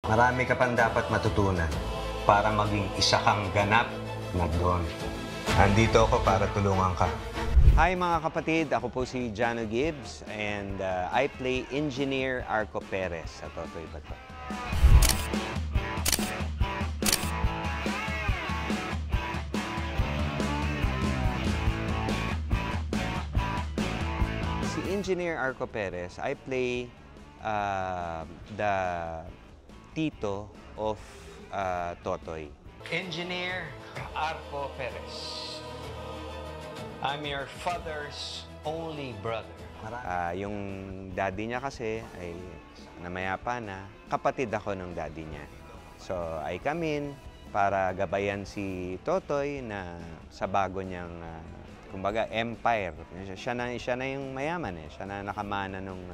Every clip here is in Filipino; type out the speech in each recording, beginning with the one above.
Marami ka pang dapat matutunan para maging isa kang ganap na Don. Nandito ako para tulungan ka. Hi mga kapatid, ako po si Jano Gibbs and I play Engineer Arco Perez sa Totoy Bato. Si Engineer Arco Perez, I play the tito of Totoy. Engineer Arco Perez. I'm your father's only brother. Yung daddy niya kasi ay namayapa na. Kapatid ako ng daddy niya. So, I come in para gabayan si Totoy na sa bago niyang, kumbaga, empire. Siya na yung mayaman eh. Siya na nakamana nung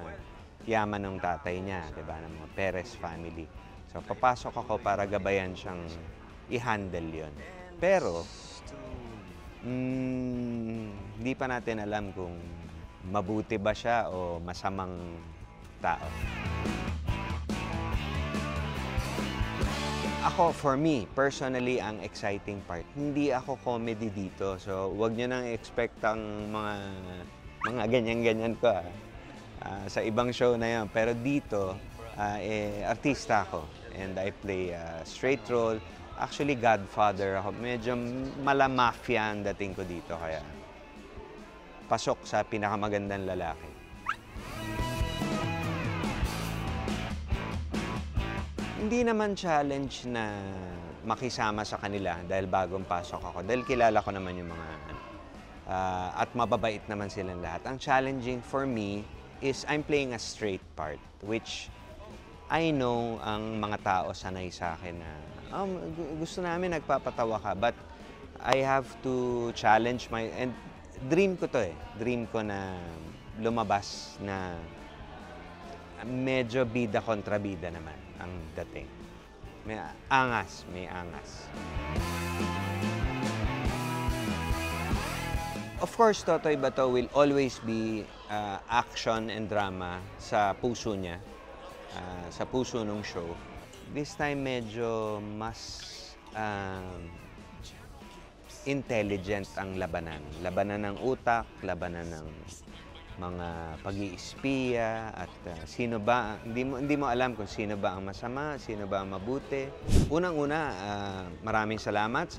yaman ng tatay niya, di ba, ng mga Perez family. So, papasok ako para gabayan siyang i-handle yun. Pero, hindi pa natin alam kung mabuti ba siya o masamang tao. Ako, for me, personally, ang exciting part, hindi ako comedy dito. So, wag niyo nang expect ang mga ganyan-ganyan ko. Sa ibang show na yan. Pero dito, artista ako. And I play straight role. Actually, Godfather ako. Medyo mala-mafia ang dating ko dito. Kaya pasok sa pinakamagandang lalaki. Hindi naman challenge na makisama sa kanila dahil bagong pasok ako. Dahil kilala ko naman yung mga at mababait naman silang lahat. Ang challenging for me is I'm playing a straight part, which I know ang mga tao sanay sa akin na gusto namin nagpapatawa ka, but I have to challenge and dream ko to eh. Dream ko na lumabas na medyo bida kontra bida naman ang dating. May angas. Of course, Totoy Bato will always be action and drama sa puso niya, sa puso ng show. This time, medyo mas intelligent ang labanan. Labanan ng utak, labanan ng mga pag-iispiya at sino ba, hindi mo alam kung sino ba ang masama, sino ba ang mabuti. Unang-una, maraming salamat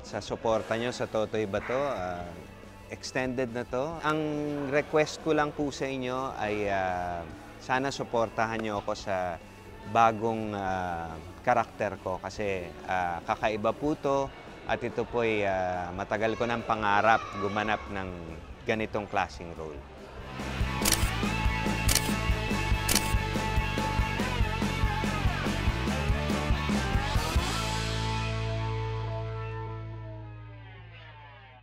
sa suporta nyo sa Totoy Bato. Extended na to. Ang request ko lang po sa inyo ay sana suportahan nyo ako sa bagong karakter ko kasi kakaiba po to at ito po'y matagal ko ng pangarap gumanap ng ganitong klaseng role.